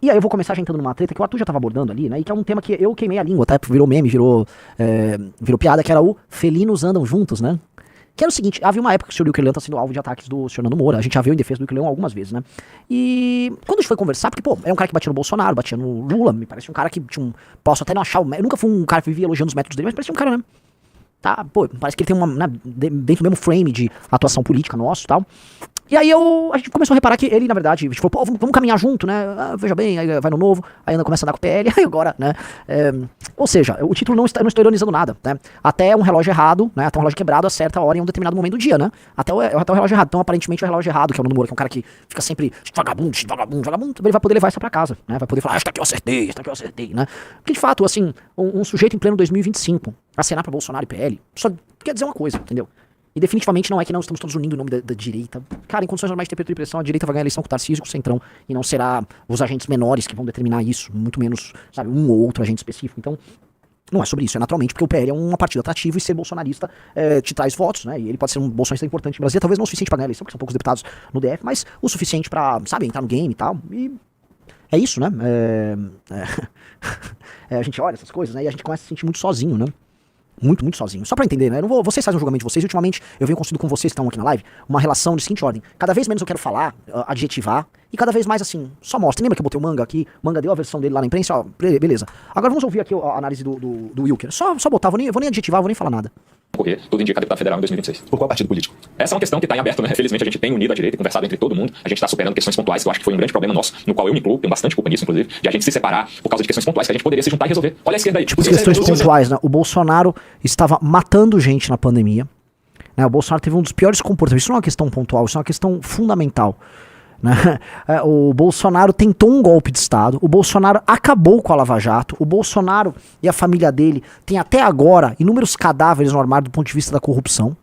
E aí eu vou começar já entrando numa treta que o Arthur já tava abordando ali, né? E que é um tema que eu queimei a língua, tá? Virou meme, virou piada, que era o felinos andam juntos, né? Que era o seguinte, havia uma época que o Sr. Wilker Leão tá sendo alvo de ataques do Sr. Nando Moura. A gente já viu em defesa do Wilker Leão algumas vezes, né? E quando a gente foi conversar, porque, pô, é um cara que batia no Bolsonaro, batia no Lula, me parece um cara que tinha posso até não achar, eu nunca fui um cara que vivia elogiando os métodos dele, mas parecia um cara, né? Tá, pô, parece que ele tem uma, né, dentro do mesmo frame de atuação política nosso e tal. E aí a gente começou a reparar que ele, na verdade, a gente falou, pô, vamos caminhar junto, né? Veja bem, aí vai no novo, aí começa a andar com o PL, aí agora, né? Ou seja, o título não estou ironizando nada, né? Até um relógio errado, né? Até um relógio quebrado acerta a hora em um determinado momento do dia, né? Até o relógio errado. Então, aparentemente, o relógio errado, que é o Nando Moura, que é um cara que fica sempre vagabundo, ele vai poder levar isso pra casa, né? Vai poder falar, está aqui eu acertei, né? Porque, de fato, assim, um sujeito em pleno 2025 acenar pra Bolsonaro e PL, só quer dizer uma coisa, entendeu? E definitivamente não é que não estamos todos unindo em nome da direita. Cara, em condições normais de temperatura e pressão, a direita vai ganhar a eleição com o Tarcísio e com o Centrão. E não será os agentes menores que vão determinar isso. Muito menos, sabe, um ou outro agente específico. Então, não é sobre isso. É naturalmente porque o PL é um partido atrativo e ser bolsonarista te traz votos, né? E ele pode ser um bolsonarista importante no Brasil. Talvez não o suficiente pra ganhar a eleição, porque são poucos deputados no DF, mas o suficiente pra, sabe, entrar no game e tal. E é isso, né? A gente olha essas coisas, né? E a gente começa a se sentir muito sozinho, né? Muito sozinho. Só pra entender, né? Eu não vou, vocês fazem um julgamento de vocês. E ultimamente eu venho construindo com vocês que estão aqui na live uma relação de seguinte ordem. Cada vez menos eu quero falar, adjetivar. E cada vez mais assim, só mostra. Lembra que eu botei o Manga aqui? O Manga deu a versão dele lá na imprensa, ó. Beleza. Agora vamos ouvir aqui a análise do Wilker. Só botar, vou nem adjetivar, vou nem falar nada. Correr, tudo indica deputado federal em 2026. Por qual partido político? Essa é uma questão que está em aberto, né? Felizmente a gente tem unido a direita e conversado entre todo mundo. A gente está superando questões pontuais, que eu acho que foi um grande problema nosso, no qual eu me incluo, tenho bastante culpa nisso, inclusive, de a gente se separar por causa de questões pontuais que a gente poderia se juntar e resolver. Olha a esquerda aí. Tipo, questões pontuais, né? O Bolsonaro estava matando gente na pandemia, né? O Bolsonaro teve um dos piores comportamentos. Isso não é uma questão pontual, isso é uma questão fundamental. Né? O Bolsonaro tentou um golpe de Estado, o Bolsonaro acabou com a Lava Jato, o Bolsonaro e a família dele têm até agora inúmeros cadáveres no armário do ponto de vista da corrupção.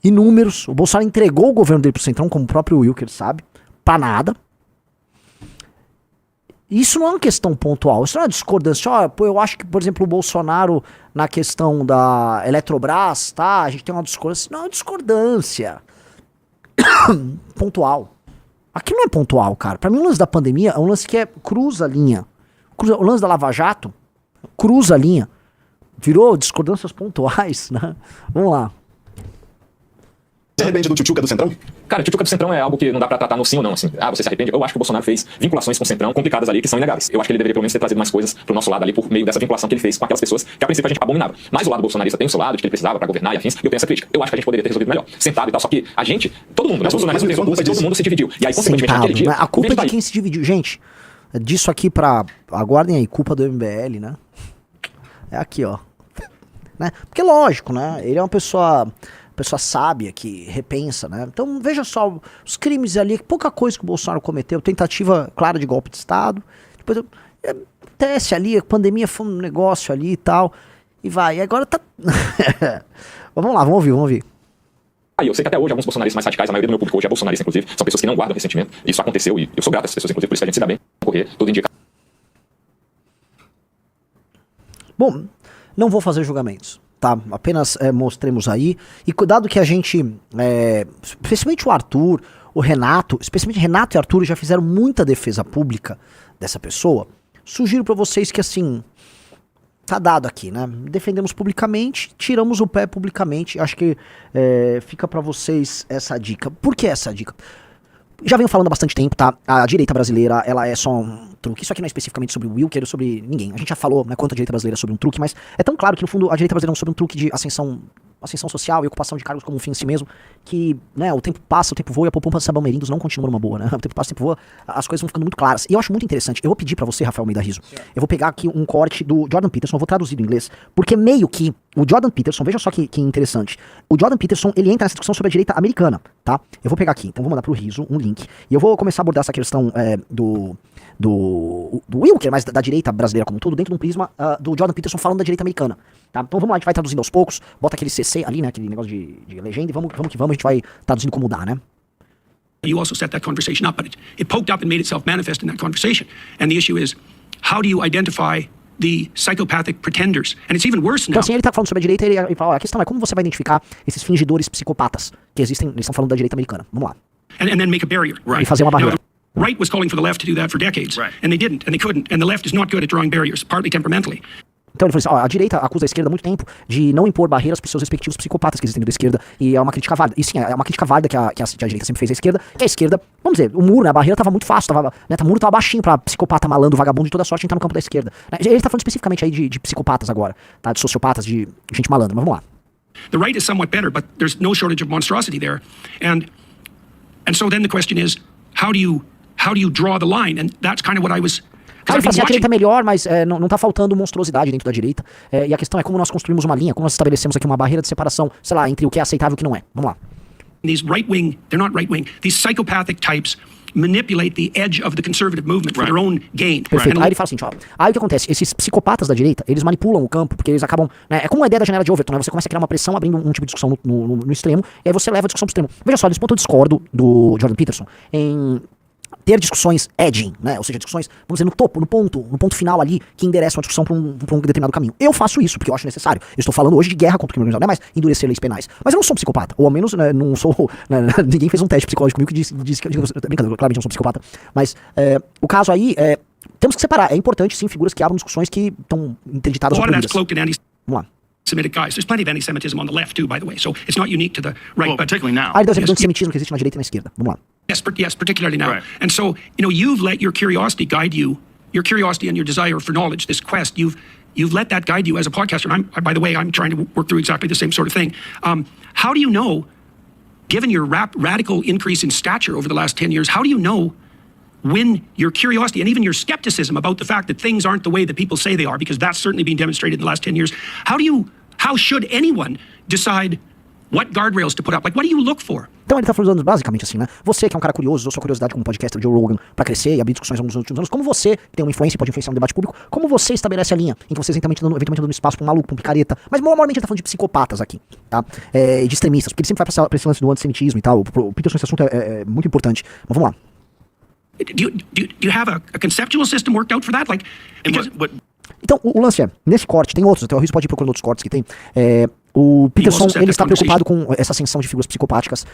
Inúmeros. O Bolsonaro entregou o governo dele pro Centrão, como o próprio Wilker sabe, pra nada. Isso não é uma questão pontual, isso não é uma discordância. Pô, eu acho que, por exemplo, o Bolsonaro, na questão da Eletrobras, tá? A gente tem uma discordância. Não é uma discordância pontual. Aqui não é pontual, cara. Pra mim, o lance da pandemia é um lance que cruza a linha. O lance da Lava Jato cruza a linha. Virou discordâncias pontuais, né? Vamos lá. Você se arrepende do tchutchuca do Centrão? Cara, tchutchuca do Centrão é algo que não dá pra tratar no sim ou não, assim. Você se arrepende? Eu acho que o Bolsonaro fez vinculações com o Centrão complicadas ali, que são inegáveis. Eu acho que ele deveria pelo menos ter trazido mais coisas pro nosso lado ali, por meio dessa vinculação que ele fez com aquelas pessoas que a princípio a gente abominava. Mas o lado bolsonarista tem o seu lado, de que ele precisava pra governar e afins, e eu tenho essa crítica. Eu acho que a gente poderia ter resolvido melhor, sentado e tal, só que a gente, todo mundo, né? Todo mundo se dividiu. E aí, consequentemente, naquele dia... A culpa é de quem se dividiu. Gente, disso aqui pra... Aguardem aí, culpa do MBL, né? É aqui, ó. Né? Porque lógico, né? Ele é uma pessoa sábia que repensa, né? Então veja só, os crimes ali, pouca coisa que o Bolsonaro cometeu, tentativa clara de golpe de Estado, depois teste ali, a pandemia foi um negócio ali e tal, e vai, e agora tá... Vamos lá, vamos ouvir. Eu sei que até hoje alguns bolsonaristas mais radicais, a maioria do meu público hoje é bolsonarista, inclusive, são pessoas que não guardam ressentimento, isso aconteceu e eu sou grato a essas pessoas, inclusive, por isso que a gente se dá bem, correr, tudo indica. Bom, não vou fazer julgamentos. Tá, apenas mostremos aí. E cuidado que a gente, especialmente o Arthur, o Renato, especialmente Renato e Arthur já fizeram muita defesa pública dessa pessoa. Sugiro pra vocês que assim, tá dado aqui, né? Defendemos publicamente, tiramos o pé publicamente. Acho que fica pra vocês essa dica. Por que essa dica? Já venho falando há bastante tempo, tá? A direita brasileira, ela é só um truque. Isso aqui não é especificamente sobre o Wilker ou sobre ninguém. A gente já falou, né, quanto a direita brasileira é sobre um truque, mas é tão claro que, no fundo, a direita brasileira é sobre um truque de ascensão social e ocupação de cargos como um fim em si mesmo, que, né, o tempo passa, o tempo voa e a poupança Sabão-Merindos não continua numa boa, né? O tempo passa, o tempo voa, as coisas vão ficando muito claras. E eu acho muito interessante. Eu vou pedir pra você, Rafael Almeida Rizzo, eu vou pegar aqui um corte do Jordan Peterson, eu vou traduzir do inglês, porque meio que o Jordan Peterson, veja só que interessante, o Jordan Peterson, ele entra nessa discussão sobre a direita americana, tá? Eu vou pegar aqui, então vou mandar pro Rizzo um link, e eu vou começar a abordar essa questão do Wilker, mas da direita brasileira como um todo, dentro de um prisma do Jordan Peterson falando da direita americana, tá? Então vamos lá, a gente vai traduzindo aos poucos, bota aquele CC ali, né, aquele negócio de legenda, e vamos que vamos, a gente vai traduzindo como dá, né? You also set that conversation up, but it poked up and made itself manifest in that conversation. And the issue is, how do you identify the psychopathic pretenders? And it's even worse now. Então assim, ele tá falando sobre a direita e ele fala, a questão é como você vai identificar esses fingidores psicopatas que existem, eles estão falando da direita americana. Vamos lá. And then make a barrier, right? E fazer uma barreira. right was calling for the left to do that for decades, Right. and they didn't, and they couldn't, and the left is not good at drawing barriers, partly temperamentally. Então ele falou assim, ó, a direita acusa a esquerda há muito tempo de não impor barreiras para os seus respectivos psicopatas que existem da esquerda, e é uma crítica válida. E sim, é uma crítica válida que a direita sempre fez à esquerda, que a esquerda, vamos dizer, o muro, né, a barreira tava muito fácil, o muro tava baixinho pra psicopata, malandro, vagabundo de toda sorte entrar no campo da esquerda. Ele tá falando especificamente aí de psicopatas agora, tá, de sociopatas, de gente malandra, mas vamos lá. The right is somewhat better, but there's no shortage of monstrosity there, and so then the question is, how do you draw the line? And that's kind of what I was. Aí ele fala assim, a direita é melhor, mas não tá faltando monstruosidade dentro da direita. E a questão é como nós construímos uma linha, como nós estabelecemos aqui uma barreira de separação, sei lá, entre o que é aceitável e o que não é. Vamos lá. These right-wing, they're not right-wing, these psychopathic types manipulate the edge of the conservative movement for their own gain. Perfeito. Aí ele fala assim, ó, aí o que acontece? Esses psicopatas da direita, eles manipulam o campo, porque eles acabam, né, é como a ideia da janela de Overton, né, você começa a criar uma pressão, abrindo um tipo de discussão no extremo, e aí você leva a discussão pro extremo. Veja só, nesse ponto eu discordo do Jordan Peterson em ter discussões edging, né? Ou seja, discussões, vamos dizer, no topo, no ponto final ali, que endereçam a discussão para um determinado caminho. Eu faço isso porque eu acho necessário. Eu estou falando hoje de guerra contra o crime organizado, não é mais endurecer leis penais. Mas eu não sou um psicopata, ou ao menos, né, não sou. Né, ninguém fez um teste psicológico comigo que disse que. Brincadeira, eu claramente não sou psicopata. Mas o caso aí temos que separar. É importante, sim, figuras que abram discussões que estão interditadas ou proibidas. Vamos lá. Semitic guys. There's plenty of anti-Semitism on the left too, by the way. So it's not unique to the right, Well, but particularly now. Aí ele deu exemplo do antissemitismo que existe na direita e na esquerda. Vamos lá. Yes, particularly now. Right. And so, you've let your curiosity guide you, your curiosity and your desire for knowledge, this quest, you've let that guide you as a podcaster. And by the way, I'm trying to work through exactly the same sort of thing. How do you know, given your radical increase in stature over the last 10 years, how do you know when your curiosity and even your skepticism about the fact that things aren't the way that people say they are, because that's certainly been demonstrated in the last 10 years, how should anyone decide what guardrails to put up? Like, what do you look for? Então ele tá falando basicamente assim, né? Você que é um cara curioso, usou sua curiosidade como podcaster Joe Rogan pra crescer e abrir discussões nos últimos anos, como você que tem uma influência e pode influenciar no debate público, como você estabelece a linha em que você eventualmente dando espaço pra um maluco, pra um picareta, mas normalmente ele tá falando de psicopatas aqui, tá? De extremistas, porque ele sempre vai pra esse lance do antissemitismo e tal. O Peterson, esse assunto é muito importante. Mas vamos lá. Do you have a conceptual system worked out for that? Like, because Então, o lance é, nesse corte, tem outros, até o Rios pode ir procurando outros cortes que tem. O Peterson, ele está preocupado com essa ascensão de figuras psicopáticas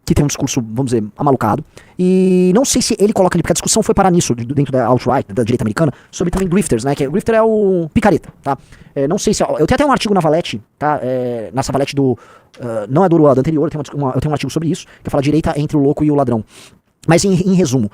que tem um discurso, vamos dizer, amalucado. E não sei se ele coloca ali, porque a discussão foi parar nisso, dentro da alt-right, da direita americana, sobre também grifters, né? Que o grifter é o picareta, tá? Não sei se... Eu tenho até um artigo na Valete, tá? Nessa Valete do... não é do anterior, eu tenho um artigo sobre isso, que fala direita entre o louco e o ladrão. Mas em resumo,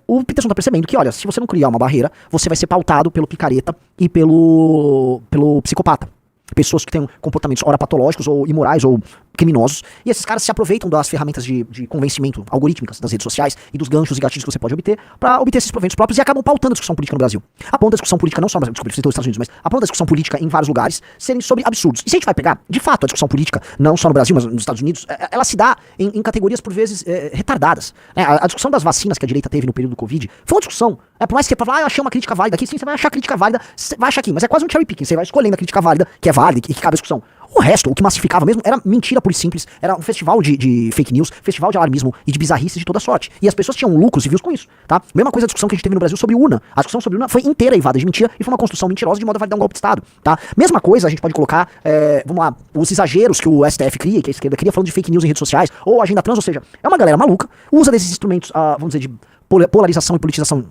o Peterson tá percebendo que, olha, se você não criar uma barreira, você vai ser pautado pelo picareta e pelo psicopata. Pessoas que têm comportamentos ora patológicos ou imorais ou criminosos, e esses caras se aproveitam das ferramentas de convencimento algorítmicas das redes sociais e dos ganchos e gatilhos que você pode obter para obter esses proventos próprios e acabam pautando a discussão política no Brasil. Aponta a discussão política não só no Brasil, desculpa, nos Estados Unidos, mas aponta a discussão política em vários lugares serem sobre absurdos. E se a gente vai pegar, de fato, a discussão política, não só no Brasil, mas nos Estados Unidos, ela se dá em categorias por vezes retardadas. A discussão das vacinas que a direita teve no período do Covid foi uma discussão. Por mais que você fale, eu achei uma crítica válida aqui, sim, você vai achar a crítica válida, você vai achar aqui, mas é quase um cherry picking, você vai escolhendo a crítica válida, que é válida e que cabe a discussão. O resto, o que massificava mesmo, era mentira pura e simples, era um festival de fake news, festival de alarmismo e de bizarrices de toda sorte. E as pessoas tinham lucros e views com isso, tá? Mesma coisa a discussão que a gente teve no Brasil sobre UNA. A discussão sobre UNA foi inteira eivada de mentira e foi uma construção mentirosa de modo a validar um golpe de Estado, tá? Mesma coisa a gente pode colocar, vamos lá, os exageros que o STF cria, que a esquerda cria falando de fake news em redes sociais, ou agenda trans, ou seja, é uma galera maluca, usa desses instrumentos, vamos dizer, de polarização e politização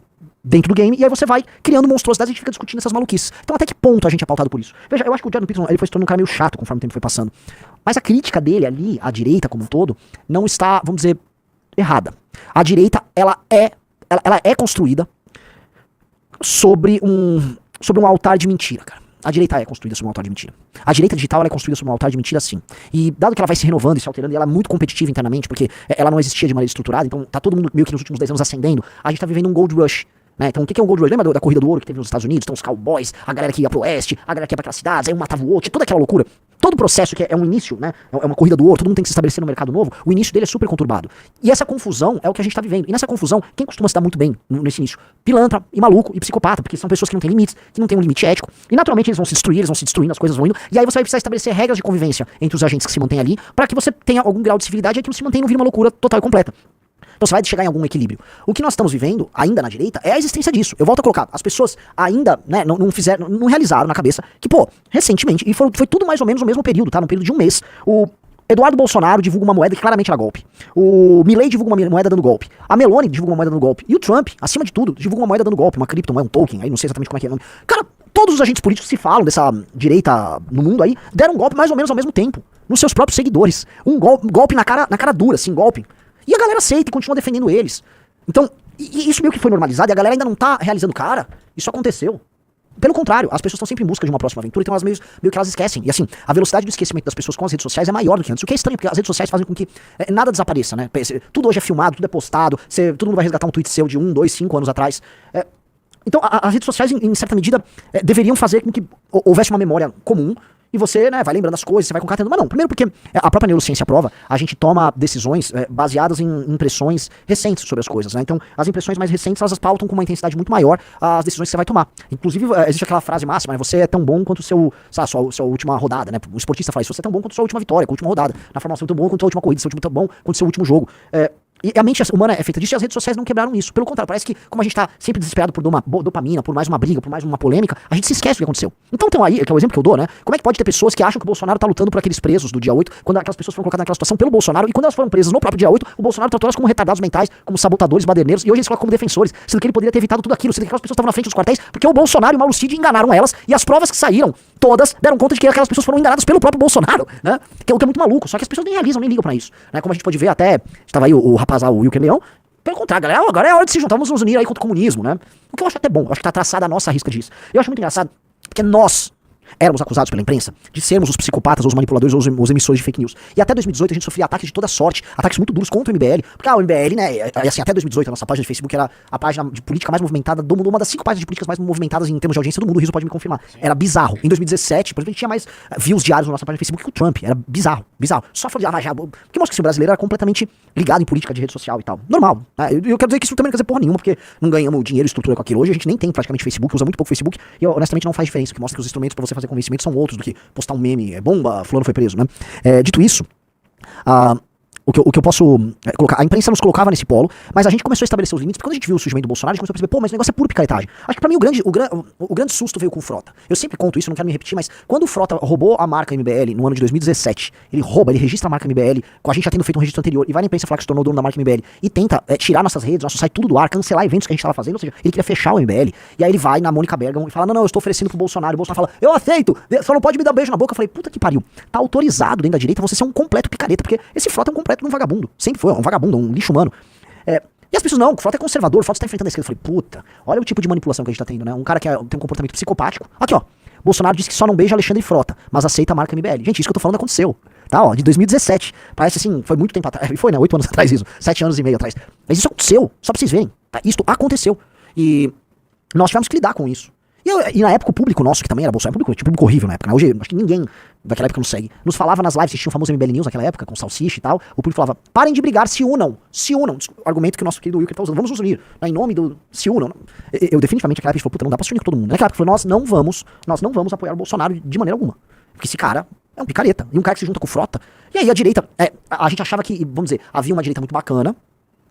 dentro do game, e aí você vai criando monstruosidades e a gente fica discutindo essas maluquices. Então até que ponto a gente é pautado por isso? Veja, eu acho que o Jordan Peterson, ele foi se tornando um cara meio chato conforme o tempo foi passando. Mas a crítica dele ali, à direita como um todo, não está, vamos dizer, errada. A direita, ela é construída sobre um altar de mentira, cara. A direita é construída sobre um altar de mentira. A direita digital ela é construída sobre um altar de mentira, sim. E dado que ela vai se renovando e se alterando, e ela é muito competitiva internamente, porque ela não existia de maneira estruturada, então tá todo mundo meio que nos últimos 10 anos ascendendo, a gente tá vivendo um gold rush. Né? Então o que é um gold rush? Lembra da corrida do ouro que teve nos Estados Unidos? Então os cowboys, a galera que ia pro oeste, a galera que ia pra aquelas cidades, aí um matava o outro, toda aquela loucura. Todo o processo que é um início, né? É uma corrida do ouro, todo mundo tem que se estabelecer no mercado novo, o início dele é super conturbado. E essa confusão é o que a gente tá vivendo. E nessa confusão, quem costuma se dar muito bem nesse início? Pilantra e maluco e psicopata, porque são pessoas que não têm limites, que não têm um limite ético. E naturalmente eles vão se destruir, eles vão se destruindo, as coisas vão indo. E aí você vai precisar estabelecer regras de convivência entre os agentes que se mantêm ali, para que você tenha algum grau de civilidade e aquilo se mantenha e não vire uma loucura total e completa. Então você vai chegar em algum equilíbrio. O que nós estamos vivendo, ainda na direita, é a existência disso. Eu volto a colocar, as pessoas ainda, né, não realizaram na cabeça que, recentemente, e foi tudo mais ou menos no mesmo período, tá? No período de um mês, Eduardo Bolsonaro divulga uma moeda que claramente era golpe. O Milei divulga uma moeda dando golpe. A Meloni divulga uma moeda dando golpe. E o Trump, acima de tudo, divulga uma moeda dando golpe, uma criptomoeda, um token, aí não sei exatamente como é que é o nome. Cara, todos os agentes políticos que se falam dessa direita no mundo aí, deram um golpe mais ou menos ao mesmo tempo, nos seus próprios seguidores. Um golpe na cara dura, assim, golpe. E a galera aceita e continua defendendo eles. Então, isso meio que foi normalizado e a galera ainda não tá realizando, cara, isso aconteceu. Pelo contrário, as pessoas estão sempre em busca de uma próxima aventura, então elas meio que elas esquecem. E assim, a velocidade do esquecimento das pessoas com as redes sociais é maior do que antes. O que é estranho, porque as redes sociais fazem com que nada desapareça, né? Tudo hoje é filmado, tudo é postado, todo mundo vai resgatar um tweet seu de 1, 2, 5 anos atrás. Então, as redes sociais, em certa medida, deveriam fazer com que houvesse uma memória comum e você, né, vai lembrando as coisas, você vai concatenando. Mas não, primeiro porque a própria neurociência prova, a gente toma decisões baseadas em impressões recentes sobre as coisas, né? Então, as impressões mais recentes, elas pautam com uma intensidade muito maior as decisões que você vai tomar. Inclusive, existe aquela frase máxima, né? Você é tão bom quanto sua última rodada, né? O esportista fala isso, você é tão bom quanto sua última vitória, com a última rodada. Na Fórmula 1, você é tão bom quanto a última corrida, você é tão bom quanto o seu último jogo. E a mente humana é feita disso e as redes sociais não quebraram isso. Pelo contrário, parece que como a gente tá sempre desesperado por dopamina, por mais uma briga, por mais uma polêmica, a gente se esquece do que aconteceu. Então aí, que é o exemplo que eu dou, né? Como é que pode ter pessoas que acham que o Bolsonaro tá lutando por aqueles presos do dia 8, quando aquelas pessoas foram colocadas naquela situação pelo Bolsonaro, e quando elas foram presas no próprio dia 8, o Bolsonaro tratou elas como retardados mentais, como sabotadores, baderneiros, e hoje eles colocam como defensores, sendo que ele poderia ter evitado tudo aquilo, sendo que aquelas pessoas estavam na frente dos quartéis, porque o Bolsonaro e o Mauro Cid enganaram elas, e as provas que saíram, todas deram conta de que aquelas pessoas foram enganadas pelo próprio Bolsonaro, né? Que é o que é muito maluco, só que as pessoas nem realizam, nem ligam pra isso, né? Como a gente pode ver até, estava aí o rapaz lá, o Wilker Leão. Pelo contrário, galera, agora é hora de se juntar, vamos nos unir aí contra o comunismo, né? O que eu acho até bom, eu acho que tá traçada a nossa risca disso. Eu acho muito engraçado, porque nós éramos acusados pela imprensa de sermos os psicopatas, os manipuladores, os emissores de fake news. E até 2018 a gente sofria ataques de toda sorte, ataques muito duros contra o MBL, porque o MBL, né, assim, até 2018 a nossa página de Facebook era a página de política mais movimentada do mundo, uma das 5 páginas de políticas mais movimentadas em termos de audiência do mundo, o Rizzo pode me confirmar. Era bizarro. Em 2017, por exemplo, a gente tinha mais views diários na nossa página de Facebook que o Trump, era bizarro. Só falando de porque mostra que o brasileiro era completamente ligado em política de rede social e tal. Normal. Né? Eu quero dizer que isso também não quer dizer porra nenhuma, porque não ganhamos dinheiro e estrutura com aquilo hoje, a gente nem tem praticamente Facebook, usa muito pouco Facebook, e honestamente não faz diferença, o que mostra que os instrumentos pra você fazer convencimento são outros do que postar um meme, bomba, fulano foi preso, né? Dito isso, o que eu posso colocar, a imprensa nos colocava nesse polo, mas a gente começou a estabelecer os limites, porque quando a gente viu o surgimento do Bolsonaro, a gente começou a perceber, pô, mas o negócio é puro picaretagem. Acho que pra mim o grande susto veio com o Frota. Eu sempre conto isso, não quero me repetir, mas quando o Frota roubou a marca MBL no ano de 2017, ele registra a marca MBL, com a gente já tendo feito um registro anterior, e vai na imprensa falar que se tornou dono da marca MBL, e tenta tirar nossas redes, nosso site tudo do ar, cancelar eventos que a gente tava fazendo, ou seja, ele queria fechar o MBL, e aí ele vai na Mônica Bergamo e fala, não, eu estou oferecendo pro Bolsonaro, e o Bolsonaro fala, eu aceito, só não pode me dar um beijo na boca. Eu falei, puta que pariu, tá autorizado dentro da direita você ser um completo picareta, porque esse Frota é um completo de um vagabundo, sempre foi, um vagabundo, um lixo humano. E as pessoas, não, o Frota é conservador, o Frota está enfrentando a esquerda. Eu falei, puta, olha o tipo de manipulação que a gente tá tendo, né? Um cara que tem um comportamento psicopático. Aqui, ó, Bolsonaro disse que só não beija Alexandre Frota, mas aceita a marca MBL. Gente, isso que eu tô falando aconteceu, tá, ó, de 2017. Parece assim, foi muito tempo atrás, foi, né, 8 anos atrás isso, 7 anos e meio atrás. Mas isso aconteceu, só pra vocês verem, tá? Isso aconteceu. E nós tivemos que lidar com isso. E na época o público nosso, que também era Bolsonaro, público horrível na época, né? Hoje acho que ninguém daquela época nos segue, nos falava nas lives, que tinha o famoso MBL News naquela época, com Salsicha e tal, o público falava, parem de brigar, se unam, argumento que o nosso querido Wilker tá usando, vamos nos unir, né, em nome do, se unam. Eu definitivamente naquela época falei, puta, não dá pra se unir com todo mundo. Naquela época falou, nós não vamos apoiar o Bolsonaro de maneira alguma, porque esse cara é um picareta, e um cara que se junta com o Frota, e aí a direita, a gente achava que, vamos dizer, havia uma direita muito bacana,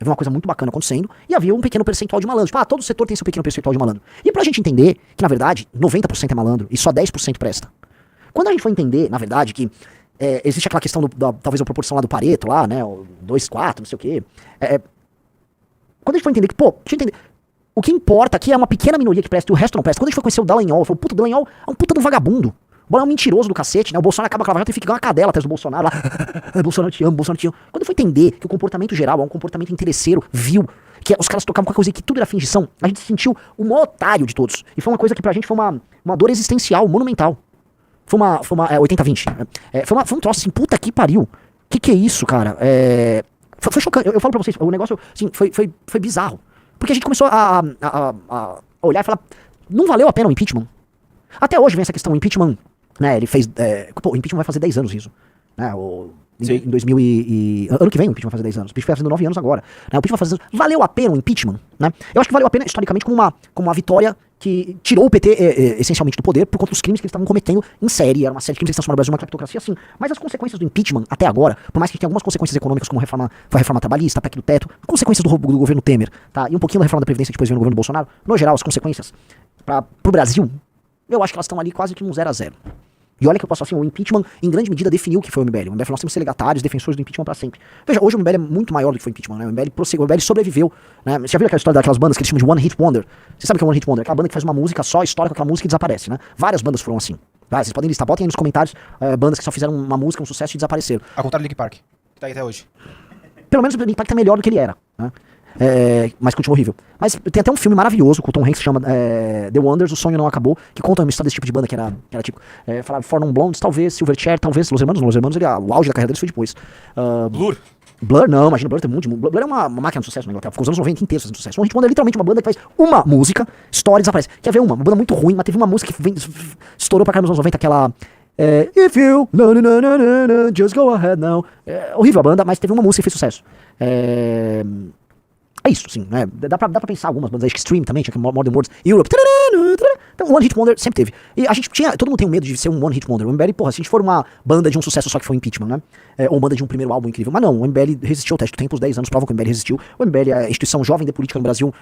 havia uma coisa muito bacana acontecendo, e havia um pequeno percentual de malandro. Tipo, todo setor tem seu pequeno percentual de malandro. E pra gente entender que, na verdade, 90% é malandro e só 10% presta. Quando a gente for entender, na verdade, que existe aquela questão talvez a proporção lá do Pareto, lá, né, 2-4, não sei o quê. Quando a gente for entender que, o que importa aqui é uma pequena minoria que presta e o resto não presta. Quando a gente for conhecer o Dallagnol, falou, puta, o Dallagnol é um puta de um vagabundo. O Bola é um mentiroso do cacete, né? O Bolsonaro acaba com a Lava Jato e fica igual uma cadela atrás do Bolsonaro lá. Bolsonaro te amo, Bolsonaro te amo. Quando eu fui entender que o comportamento geral é um comportamento interesseiro, vil, que os caras tocavam com a coisa que tudo era fingição, a gente se sentiu o maior otário de todos. E foi uma coisa que pra gente foi uma dor existencial, monumental. Foi uma 80-20. Foi um troço assim, puta que pariu. Que é isso, cara? Foi chocante. Eu falo pra vocês, o negócio, assim, foi bizarro. Porque a gente começou a olhar e falar, não valeu a pena o impeachment. Até hoje vem essa questão, o impeachment, né, ele fez, o impeachment vai fazer 10 anos isso, né, em 2000 ano que vem o impeachment vai fazer 10 anos, o impeachment vai fazendo 9 anos agora, né, o impeachment vai fazer 10 anos, valeu a pena o impeachment, né, eu acho que valeu a pena historicamente como uma vitória que tirou o PT essencialmente do poder por conta dos crimes que eles estavam cometendo em série, era uma série de crimes que transformaram o Brasil numa cleptocracia, assim, mas as consequências do impeachment até agora, por mais que tenha algumas consequências econômicas como a reforma trabalhista, a PEC do teto, consequências do governo Temer, tá, e um pouquinho da reforma da Previdência que depois veio no governo Bolsonaro, no geral as consequências pro Brasil, eu acho que elas estão ali quase que um 0-0. E olha que eu posso falar assim, o impeachment, em grande medida, definiu o que foi o MBL. O MBL, nós temos ser legatários, defensores do impeachment pra sempre. Veja, hoje o MBL é muito maior do que foi o impeachment, né? O MBL sobreviveu, né? Você já viu aquela história daquelas bandas que eles chamam de One Hit Wonder? Você sabe o que é One Hit Wonder? Aquela banda que faz uma música só, estoura com aquela música e desaparece, né? Várias bandas foram assim. Tá? Vocês podem listar, botem aí nos comentários bandas que só fizeram uma música, um sucesso e desapareceram. Ao contrário do Linkin Park, que tá aí até hoje. Pelo menos o Linkin Park tá melhor do que ele era, né? Mas continua horrível. Mas tem até um filme maravilhoso com o Tom Hanks que chama The Wonders, O Sonho Não Acabou, que conta uma história desse tipo de banda que era tipo, falava For Non Blondes, talvez, Silverchair, talvez, Los Hermanos, o auge da carreira deles foi depois. Blur não, imagina, Blur tem muito de Blur é uma máquina de sucesso na Inglaterra, ficou os anos 90 inteiros fazendo sucesso. O Hit Wonder é literalmente uma banda que faz uma música, estoura e desaparece. Quer ver uma banda muito ruim, mas teve uma música que estourou pra cá nos anos 90, aquela... If you, no, no, no, no, no, no, just go ahead now. Horrível a banda, mas teve uma música que fez sucesso. É isso, sim, né? Dá pra pensar algumas bandas, acho que Extreme também, tinha Modern Words, Europe. Então, One Hit Wonder sempre teve. E a gente tinha, todo mundo tem medo de ser um One Hit Wonder. O MBL, porra, se a gente for uma banda de um sucesso só que foi impeachment, né? Ou banda de um primeiro álbum incrível. Mas não, o MBL resistiu ao teste do tempo, os 10 anos provam que o MBL resistiu. O MBL é a instituição jovem de política no Brasil,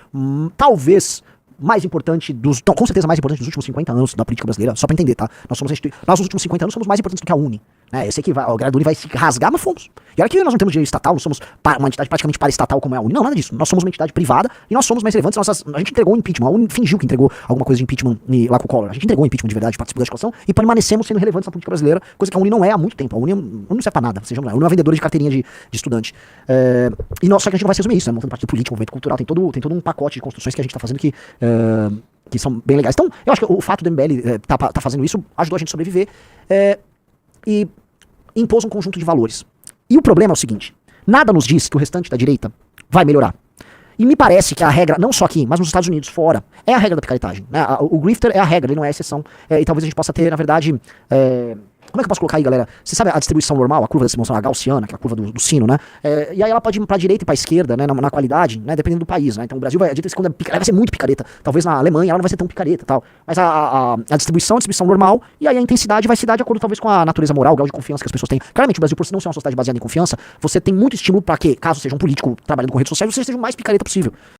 talvez mais importante com certeza mais importante dos últimos 50 anos da política brasileira, só pra entender, tá? Nós nos últimos 50 anos somos mais importantes do que a Uni, né? Eu sei que a grade da Uni vai se rasgar, mas fomos. E olha que nós não temos dinheiro estatal, não somos uma entidade praticamente paraestatal como é a Uni, não, nada disso. Nós somos uma entidade privada e nós somos mais relevantes, a gente entregou o impeachment, a Uni fingiu que entregou alguma coisa de impeachment lá com o Collor, a gente entregou o impeachment de verdade, participou da discussão e permanecemos sendo relevantes na política brasileira, coisa que a Uni não é há muito tempo. A Uni não serve pra nada, sejamos lá, a Uni é uma vendedora de carteirinha de estudante. Só que a gente não vai se resumir isso, né? Montando partido político, movimento cultural, tem todo um pacote de construções que a gente tá fazendo que são bem legais. Então, eu acho que o fato do MBL tá fazendo isso ajudou a gente a sobreviver e impôs um conjunto de valores. E o problema é o seguinte, nada nos diz que o restante da direita vai melhorar. E me parece que a regra, não só aqui, mas nos Estados Unidos, fora, é a regra da picaretagem, né? O grifter é a regra, ele não é a exceção. E talvez a gente possa ter, na verdade... Como é que eu posso colocar aí, galera? Você sabe a distribuição normal, a curva da distribuição gaussiana, que é a curva do sino, né? E aí ela pode ir pra direita e pra esquerda, né? Na qualidade, né? Dependendo do país, né? Então o Brasil a direita quando vai ser muito picareta. Talvez na Alemanha ela não vai ser tão picareta e tal. Mas a distribuição normal, e aí a intensidade vai se dar de acordo talvez com a natureza moral, o grau de confiança que as pessoas têm. Claramente o Brasil, por não ser uma sociedade baseada em confiança, você tem muito estímulo pra que, caso seja um político trabalhando com redes sociais, você seja o mais picareta possível.